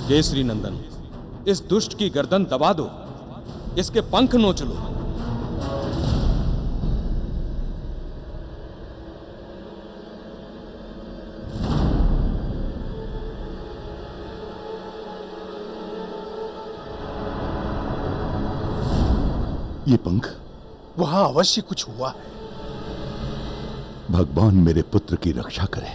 केसरी नंदन, इस दुष्ट की गर्दन दबा दो, इसके पंख नोच लो। ये पंख, वहां अवश्य कुछ हुआ है। भगवान मेरे पुत्र की रक्षा करे।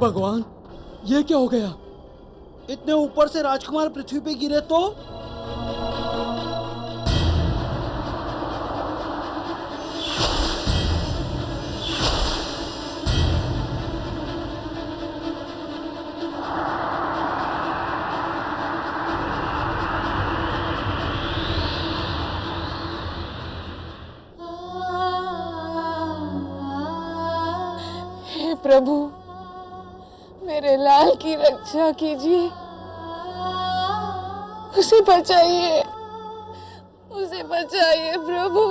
भगवान, ये क्या हो गया? इतने ऊपर से राजकुमार पृथ्वी पे गिरे तो? हे प्रभु, मेरे लाल की रक्षा कीजिए, उसे बचाइए, उसे बचाइए प्रभु।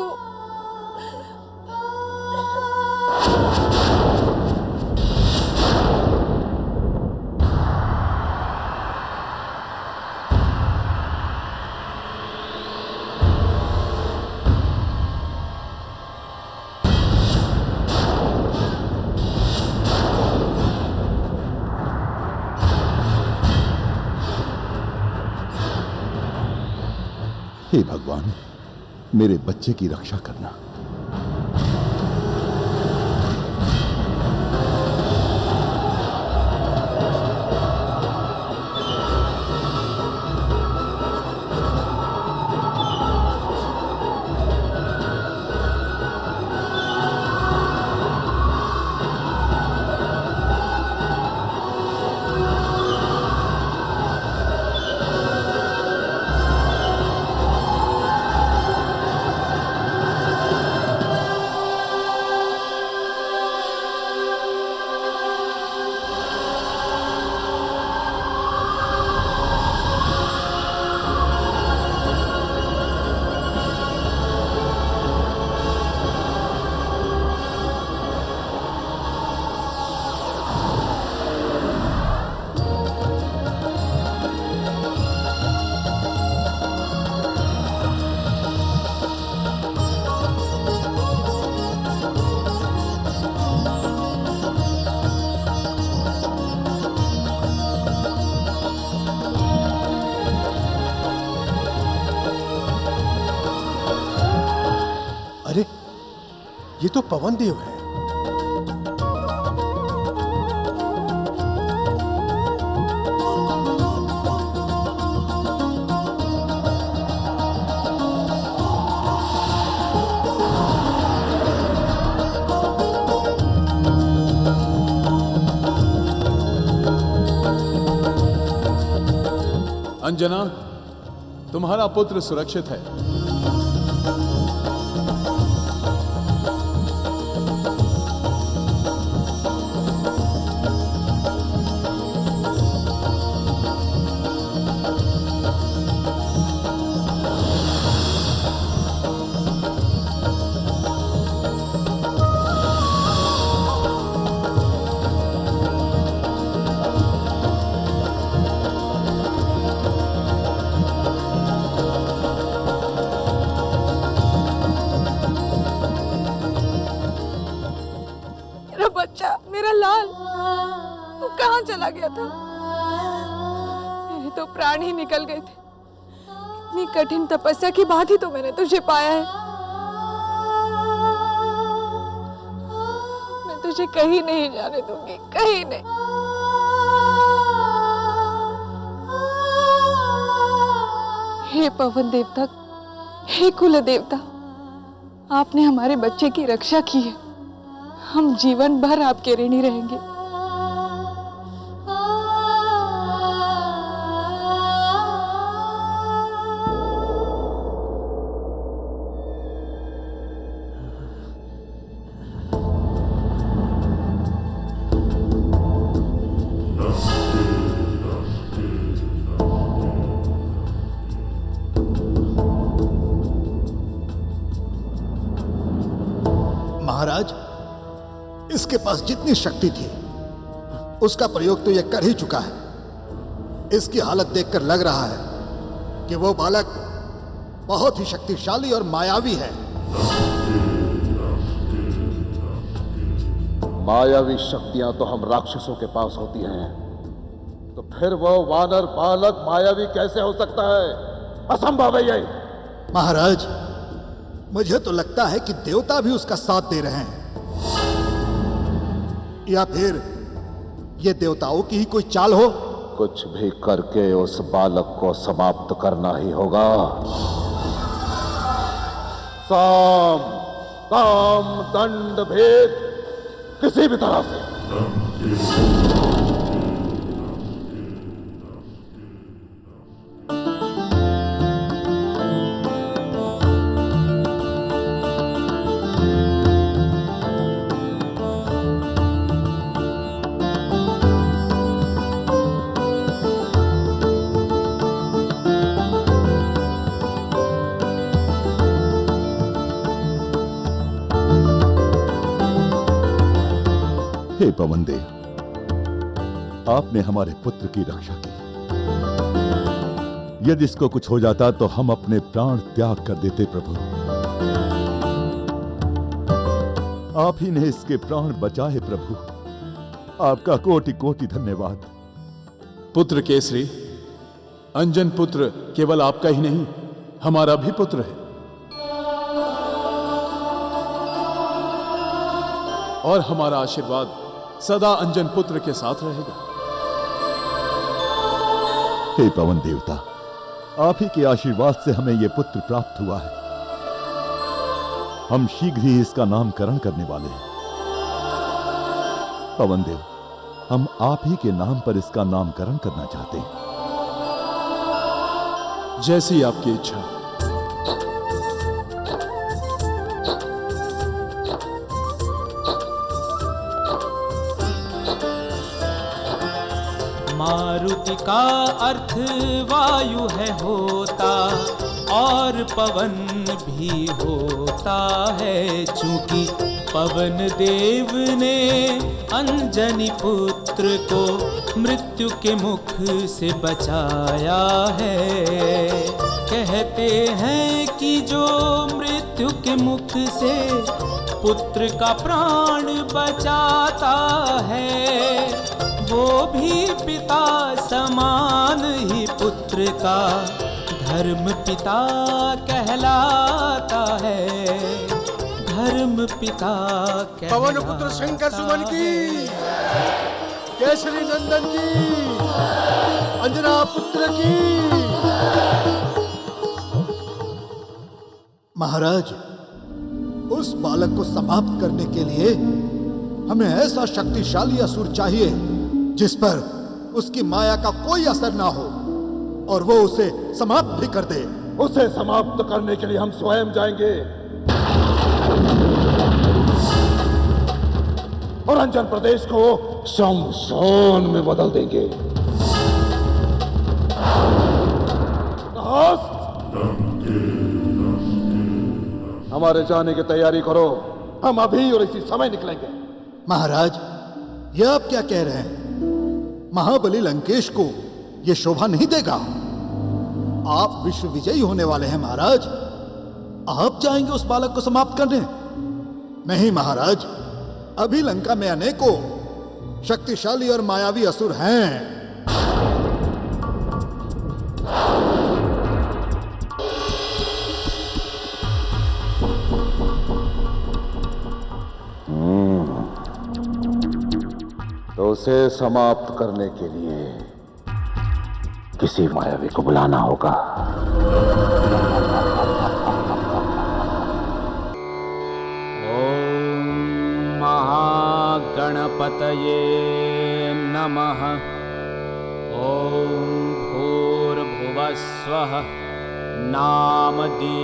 हे भगवान, मेरे बच्चे की रक्षा करना। अरे, ये तो पवन देव है। अंजना, तुम्हारा पुत्र सुरक्षित है। बच्चा, मेरा लाल, तू कहाँ चला गया था? मेरे तो प्राण ही निकल गए थे। इतनी कठिन तपस्या के बाद ही तो मैंने तुझे पाया है। तुझे कहीं नहीं जाने दूंगी, कहीं नहीं। हे पवन देवता, हे कुल देवता, आपने हमारे बच्चे की रक्षा की है। हम जीवन भर आपके ऋणी रहेंगे। महाराज, इसके पास जितनी शक्ति थी उसका प्रयोग तो यह कर ही चुका है। इसकी हालत देखकर लग रहा है कि वो बालक बहुत ही शक्तिशाली और मायावी है। मायावी शक्तियां तो हम राक्षसों के पास होती हैं, तो फिर वो वानर बालक मायावी कैसे हो सकता है? असंभव है ये। महाराज, मुझे तो लगता है कि देवता भी उसका साथ दे रहे हैं, या फिर ये देवताओं की ही कोई चाल हो। कुछ भी करके उस बालक को समाप्त करना ही होगा। साम काम दंड भेद किसी भी तरह से। हे पवन देव, आपने हमारे पुत्र की रक्षा की। यदि इसको कुछ हो जाता तो हम अपने प्राण त्याग कर देते। प्रभु, आप ही ने इसके प्राण बचाए। प्रभु, आपका कोटि कोटि धन्यवाद। पुत्र केसरी, अंजन पुत्र केवल आपका ही नहीं, हमारा भी पुत्र है, और हमारा आशीर्वाद सदा अंजन पुत्र के साथ रहेगा। हे पवन देवता, आप ही के आशीर्वाद से हमें यह पुत्र प्राप्त हुआ है। हम शीघ्र ही इसका नामकरण करने वाले हैं। पवन देव, हम आप ही के नाम पर इसका नामकरण करना चाहते हैं। जैसी आपकी इच्छा। मारुति का अर्थ वायु है होता, और पवन भी होता है। चूंकि पवन देव ने अंजनी पुत्र को मृत्यु के मुख से बचाया है। कहते हैं कि जो मृत्यु के मुख से पुत्र का प्राण बचाता है, वो भी पिता समान ही पुत्र का धर्म पिता कहलाता है। धर्म पिता कहलाता पवन पुत्र शंकर सुमन की, केसरी नंदन की, अंजना पुत्र की। महाराज, उस बालक को समाप्त करने के लिए हमें ऐसा शक्तिशाली असुर चाहिए जिस पर उसकी माया का कोई असर ना हो और वो उसे समाप्त भी कर दे। उसे समाप्त करने के लिए हम स्वयं जाएंगे और अंजन प्रदेश को शमशान में बदल देंगे। हमारे जाने की तैयारी करो, हम अभी और इसी समय निकलेंगे। महाराज, यह आप क्या कह रहे हैं? महाबली लंकेश को यह शोभा नहीं देगा। आप विश्व विजयी होने वाले हैं महाराज। आप जाएंगे उस बालक को समाप्त करने? नहीं महाराज, अभी लंका में अनेकों शक्तिशाली और मायावी असुर हैं। तो उसे समाप्त करने के लिए किसी मायावी को बुलाना होगा। ओम महागणपतये नमः। ओम भूर्भुवस्वः नामदेवतायै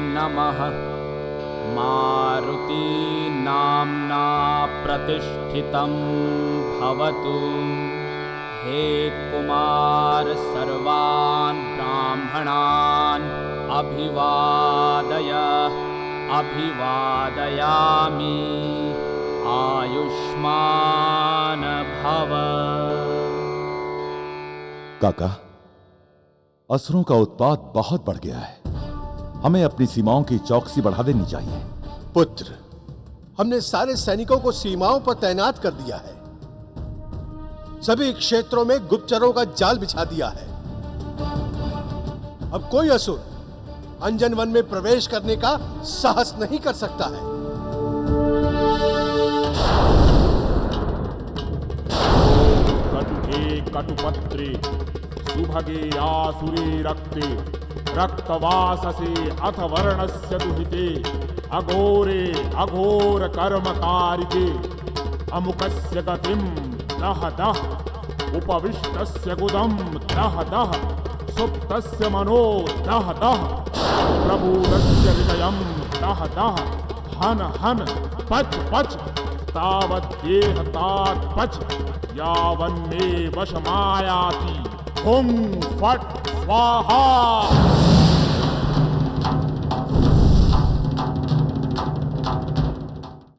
नमः। मारुति नाम्ना प्रतिष्ठितं भवतु। हे कुमार सर्वान् ब्राह्मणान् अभिवादय अभिवादयामि। आयुष्मान भव। काका, असुरों का उत्पात बहुत बढ़ गया है। हमें अपनी सीमाओं की चौकसी बढ़ा देनी चाहिए। पुत्र, हमने सारे सैनिकों को सीमाओं पर तैनात कर दिया है। सभी क्षेत्रों में गुप्तचरों का जाल बिछा दिया है। अब कोई असुर अंजन वन में प्रवेश करने का साहस नहीं कर सकता है। कटुके कटुपत्रे सुभगे आसुरे रक्ते रक्तवाससे अथ वर्णस्य दुहिते अघोरे अघोर कर्मकारिके अमुकस्य गतिं दह दह उपविष्टस्य गुदं दह दह सुप्तस्य मनो दह दह प्रबुद्धस्य हृदयं दह दह हन हन पच पच तावद्देह तात पच यावन्मे वशमायाति हुं फट स्वाहा।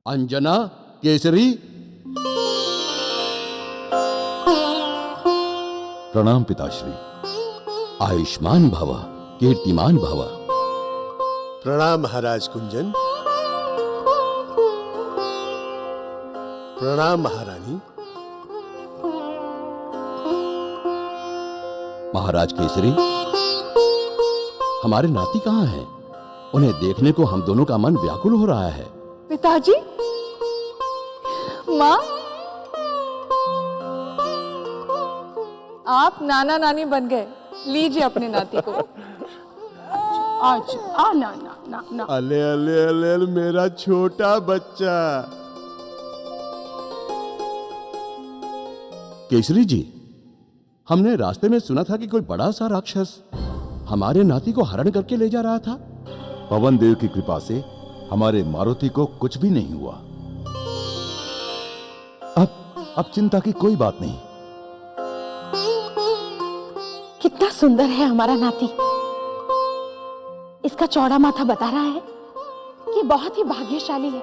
अंजना, केसरी। प्रणाम पिताश्री। आयुष्मान भव, कीर्तिमान भव। प्रणाम महाराज कुंजन। प्रणाम महारानी। महाराज केसरी, हमारे नाती कहाँ हैं? उन्हें देखने को हम दोनों का मन व्याकुल हो रहा है। पिताजी, माँ, आप नाना नानी बन गए। लीजिए अपने नाती को। आज आ ना ना ना ना। अले अले अले मेरा छोटा बच्चा। केसरी जी, हमने रास्ते में सुना था कि कोई बड़ा सा राक्षस हमारे नाती को हरण करके ले जा रहा था। पवन देव की कृपा से हमारे मारुति को कुछ भी नहीं हुआ। अब चिंता की कोई बात नहीं। कितना सुंदर है हमारा नाती। इसका चौड़ा माथा बता रहा है कि बहुत ही भाग्यशाली है।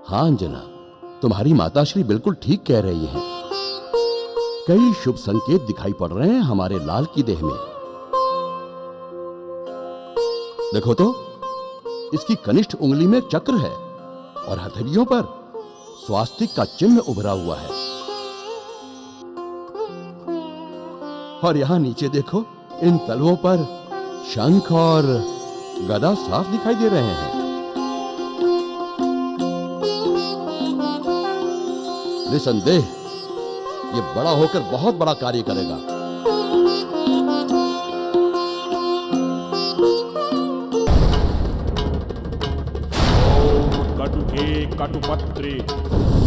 हाँ अंजना, तुम्हारी माताश्री बिल्कुल ठीक कह रही हैं। कई शुभ संकेत दिखाई पड़ रहे हैं हमारे लाल की देह में। देखो तो, इसकी कनिष्ठ उंगली में चक्र है और हथेलियों पर स्वास्तिक का चिन्ह उभरा हुआ है। और यहां नीचे देखो, इन तलवों पर शंख और गदा साफ दिखाई दे रहे हैं। निसंदेह ये बड़ा होकर बहुत बड़ा कार्य करेगा। कटुके कटुपत्रे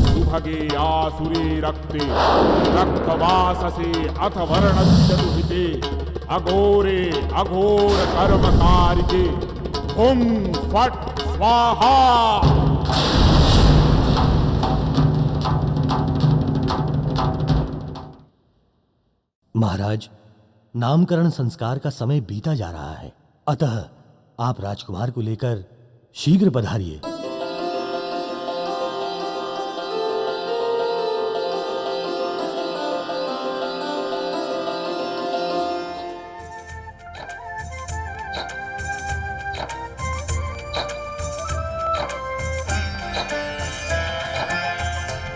सुभगे आसुरे रक्ते रक्तवाससे अथ वर्णस्य दुहिते अघोरे अघोर कर्मकारिके हुं फट स्वाहा। महाराज, नामकरण संस्कार का समय बीता जा रहा है, अतः आप राजकुमार को लेकर शीघ्र पधारिए।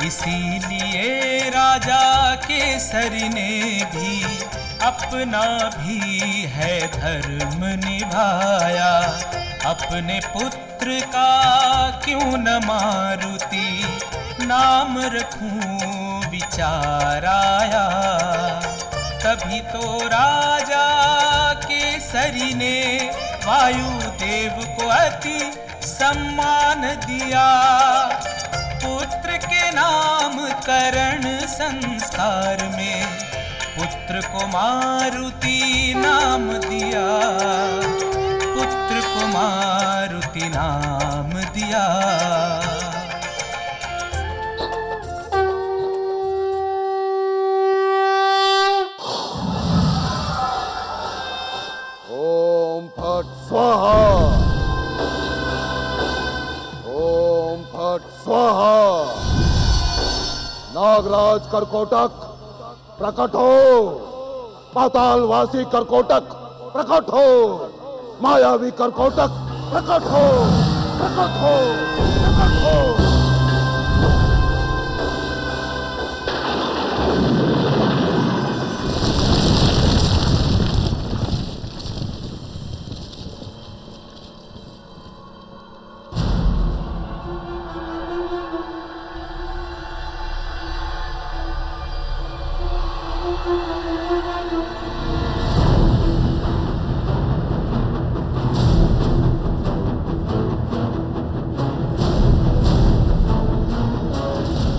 इसीलिए राजा केसरी ने भी अपना भी है धर्म निभाया। अपने पुत्र पुत्र का क्यों न मारुति नाम रखूं विचार आया। तभी तो राजा केसरी ने वायुदेव को अति सम्मान दिया। पुत्र के नाम करण संस्कार में पुत्र को मारुति नाम दिया। पुत्र को मारुति नाम दिया। ओम फट स्वाहा। ओम फट स्वाहा। नागराज करकोटक प्रकट हो। पातालवासी करकोटक प्रकट हो। मायावी करकोटक प्रकट हो। प्रकट हो। प्रकट हो।